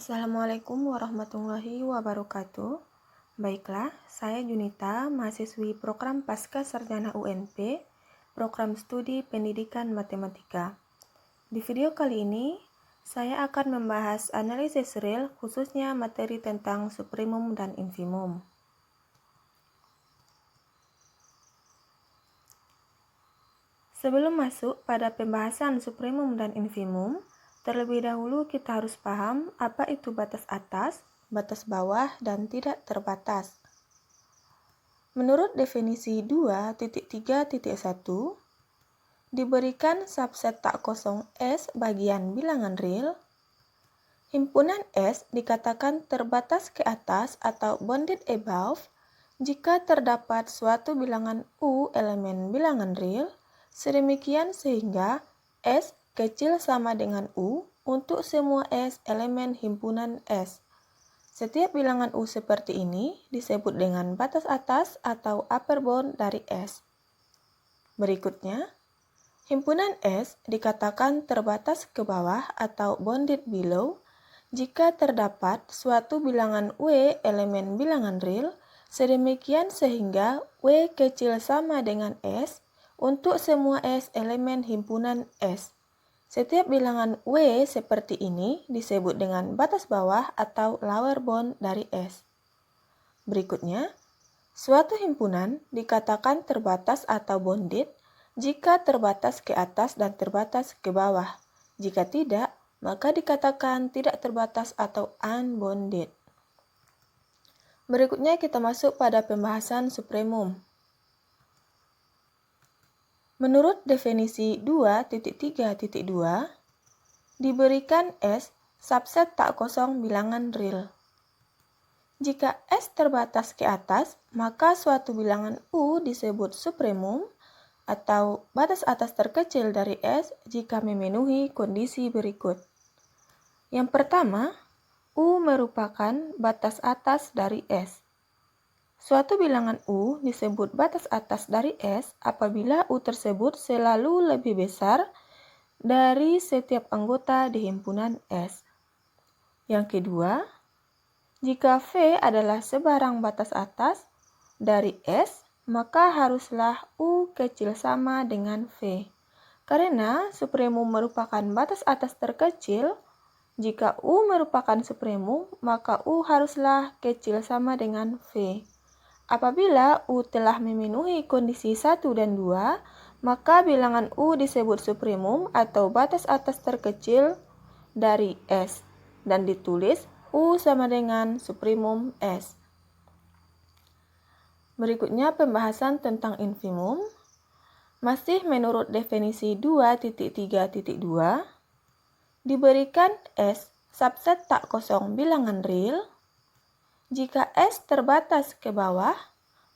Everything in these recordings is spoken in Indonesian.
Assalamualaikum warahmatullahi wabarakatuh. Baiklah, saya Junita, mahasiswi program Pasca Sarjana UNP, program studi pendidikan matematika. Di video kali ini, saya akan membahas analisis real khususnya materi tentang supremum dan infimum. Sebelum masuk pada pembahasan supremum dan infimum, terlebih dahulu kita harus paham apa itu batas atas, batas bawah, dan tidak terbatas. Menurut definisi 2.3.1, diberikan subset tak kosong S bagian bilangan real, himpunan S dikatakan terbatas ke atas atau bounded above jika terdapat suatu bilangan U elemen bilangan real, sedemikian sehingga S kecil sama dengan U untuk semua S elemen himpunan S. Setiap bilangan U seperti ini disebut dengan batas atas atau upper bound dari S. Berikutnya, himpunan S dikatakan terbatas ke bawah atau bounded below jika terdapat suatu bilangan W elemen bilangan real, sedemikian sehingga W kecil sama dengan S untuk semua S elemen himpunan S. Setiap bilangan W seperti ini disebut dengan batas bawah atau lower bound dari S. Berikutnya, suatu himpunan dikatakan terbatas atau bounded jika terbatas ke atas dan terbatas ke bawah. Jika tidak, maka dikatakan tidak terbatas atau unbounded. Berikutnya kita masuk pada pembahasan supremum. Menurut definisi 2.3.2, diberikan S subset tak kosong bilangan real. Jika S terbatas ke atas, maka suatu bilangan U disebut supremum atau batas atas terkecil dari S jika memenuhi kondisi berikut. Yang pertama, U merupakan batas atas dari S. Suatu bilangan U disebut batas atas dari S apabila U tersebut selalu lebih besar dari setiap anggota di himpunan S. Yang kedua, jika V adalah sebarang batas atas dari S, maka haruslah U kecil sama dengan V. Karena supremum merupakan batas atas terkecil, jika U merupakan supremum, maka U haruslah kecil sama dengan V. Apabila U telah memenuhi kondisi 1 dan 2, maka bilangan U disebut supremum atau batas atas terkecil dari S dan ditulis U sama dengan supremum S. Berikutnya pembahasan tentang infimum. Masih menurut definisi 2.3.2, diberikan S subset tak kosong bilangan real. Jika S terbatas ke bawah,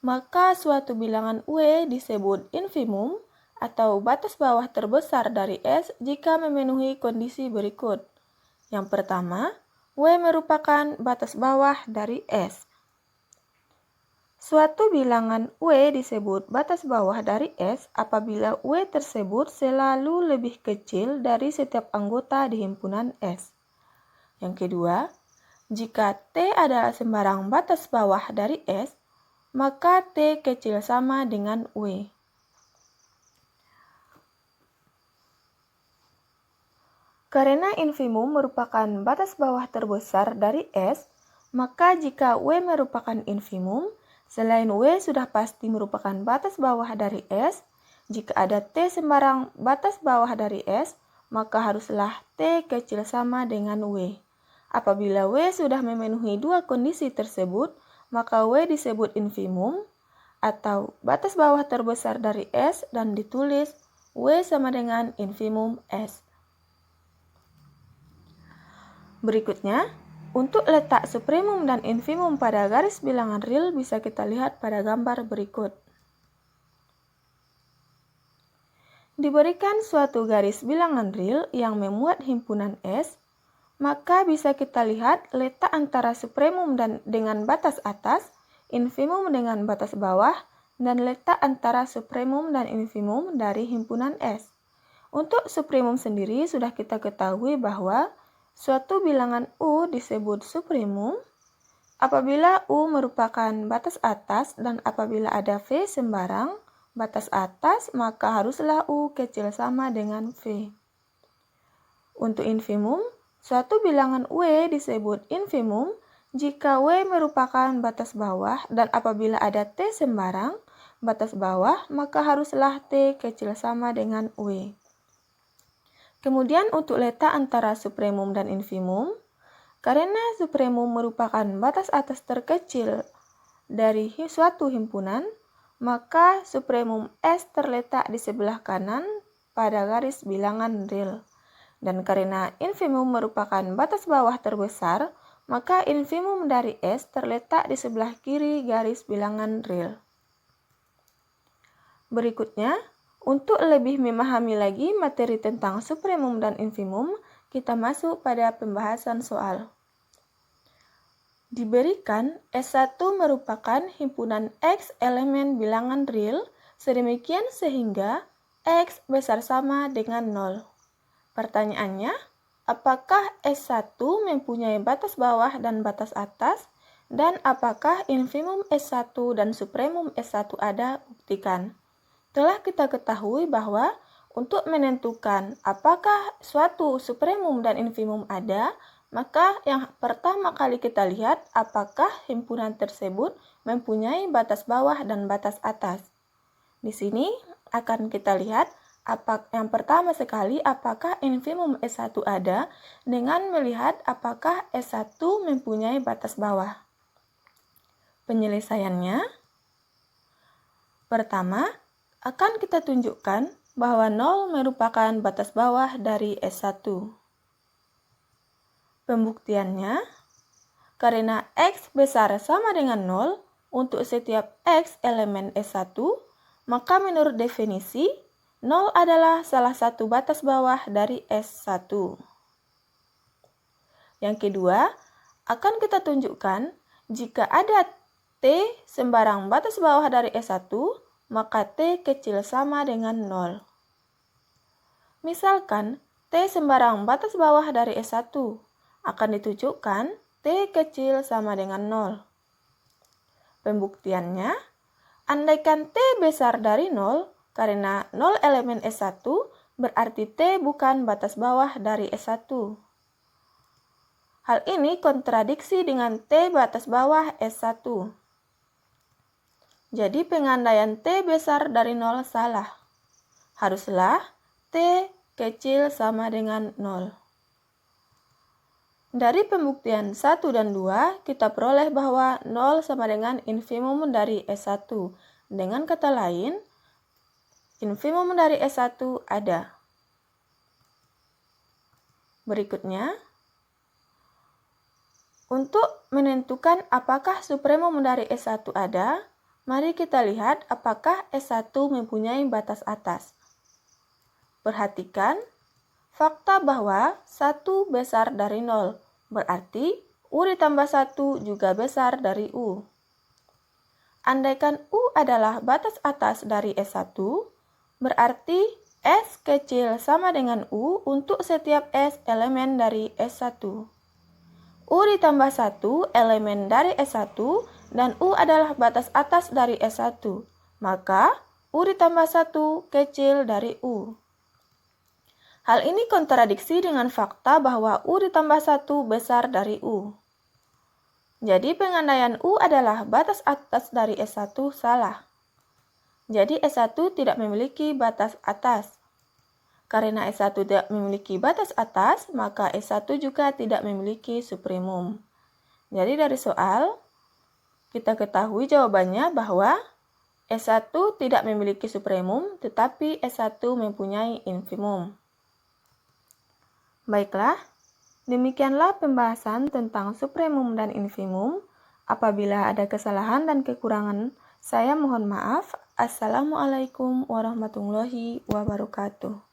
maka suatu bilangan W disebut infimum atau batas bawah terbesar dari S jika memenuhi kondisi berikut. Yang pertama, W merupakan batas bawah dari S. Suatu bilangan W disebut batas bawah dari S apabila W tersebut selalu lebih kecil dari setiap anggota di himpunan S. Yang kedua, jika T adalah sembarang batas bawah dari S, maka T kecil sama dengan W. Karena infimum merupakan batas bawah terbesar dari S, maka jika W merupakan infimum, selain W sudah pasti merupakan batas bawah dari S, jika ada T sembarang batas bawah dari S, maka haruslah T kecil sama dengan W. Apabila W sudah memenuhi dua kondisi tersebut, maka W disebut infimum atau batas bawah terbesar dari S dan ditulis W sama dengan infimum S. Berikutnya, untuk letak supremum dan infimum pada garis bilangan real bisa kita lihat pada gambar berikut. Diberikan suatu garis bilangan real yang memuat himpunan S, maka bisa kita lihat letak antara supremum dengan batas atas, infimum dengan batas bawah, dan letak antara supremum dan infimum dari himpunan S. Untuk supremum sendiri sudah kita ketahui bahwa Suatu bilangan U disebut supremum apabila U merupakan batas atas dan apabila ada V sembarang batas atas, maka haruslah U kecil sama dengan V. Untuk infimum, suatu bilangan W disebut infimum jika W merupakan batas bawah dan apabila ada T sembarang batas bawah, maka haruslah T kecil sama dengan W. Kemudian untuk letak antara supremum dan infimum, karena supremum merupakan batas atas terkecil dari suatu himpunan, maka supremum S terletak di sebelah kanan pada garis bilangan real. Dan karena infimum merupakan batas bawah terbesar, maka infimum dari S terletak di sebelah kiri garis bilangan real. Berikutnya, untuk lebih memahami lagi materi tentang supremum dan infimum, kita masuk pada pembahasan soal. Diberikan S1 merupakan himpunan X elemen bilangan real sedemikian sehingga X besar sama dengan 0. Pertanyaannya, apakah S1 mempunyai batas bawah dan batas atas? Dan apakah infimum S1 dan supremum S1 ada? Buktikan. Telah kita ketahui bahwa untuk menentukan apakah suatu supremum dan infimum ada, maka yang pertama kali kita lihat apakah himpunan tersebut mempunyai batas bawah dan batas atas. Di sini akan kita lihat yang pertama sekali apakah infimum S1 ada dengan melihat apakah S1 mempunyai batas bawah. Penyelesaiannya, pertama, akan kita tunjukkan bahwa 0 merupakan batas bawah dari S1. Pembuktiannya, karena X besar sama dengan 0 untuk setiap X elemen S1, maka menurut definisi, 0 adalah salah satu batas bawah dari S1. Yang kedua, akan kita tunjukkan jika ada T sembarang batas bawah dari S1, maka T kecil sama dengan 0. Misalkan T sembarang batas bawah dari S1, akan ditunjukkan T kecil sama dengan 0. Pembuktiannya, andaikan T besar dari 0, karena 0 elemen S1, berarti T bukan batas bawah dari S1. Hal ini kontradiksi dengan T batas bawah S1. Jadi pengandaian T besar dari 0 salah. Haruslah T kecil sama dengan 0. Dari pembuktian 1 dan 2, kita peroleh bahwa 0 sama dengan infimum dari S1. Dengan kata lain, infimum dari S1 ada. Berikutnya, untuk menentukan apakah supremum dari S1 ada, mari kita lihat apakah S1 mempunyai batas atas. Perhatikan fakta bahwa 1 besar dari 0, berarti U ditambah 1 juga besar dari U. Andaikan U adalah batas atas dari S1, berarti S kecil sama dengan U untuk setiap S elemen dari S1. U ditambah 1 elemen dari S1 dan U adalah batas atas dari S1, maka U ditambah 1 kecil dari U. Hal ini kontradiksi dengan fakta bahwa U ditambah 1 besar dari U. Jadi pengandaian U adalah batas atas dari S1 salah. Jadi S1 tidak memiliki batas atas. Karena S1 tidak memiliki batas atas, maka S1 juga tidak memiliki supremum. Jadi dari soal, kita ketahui jawabannya bahwa S1 tidak memiliki supremum, tetapi S1 mempunyai infimum. Baiklah, demikianlah pembahasan tentang supremum dan infimum. Apabila ada kesalahan dan kekurangan, saya mohon maaf. Assalamualaikum warahmatullahi wabarakatuh.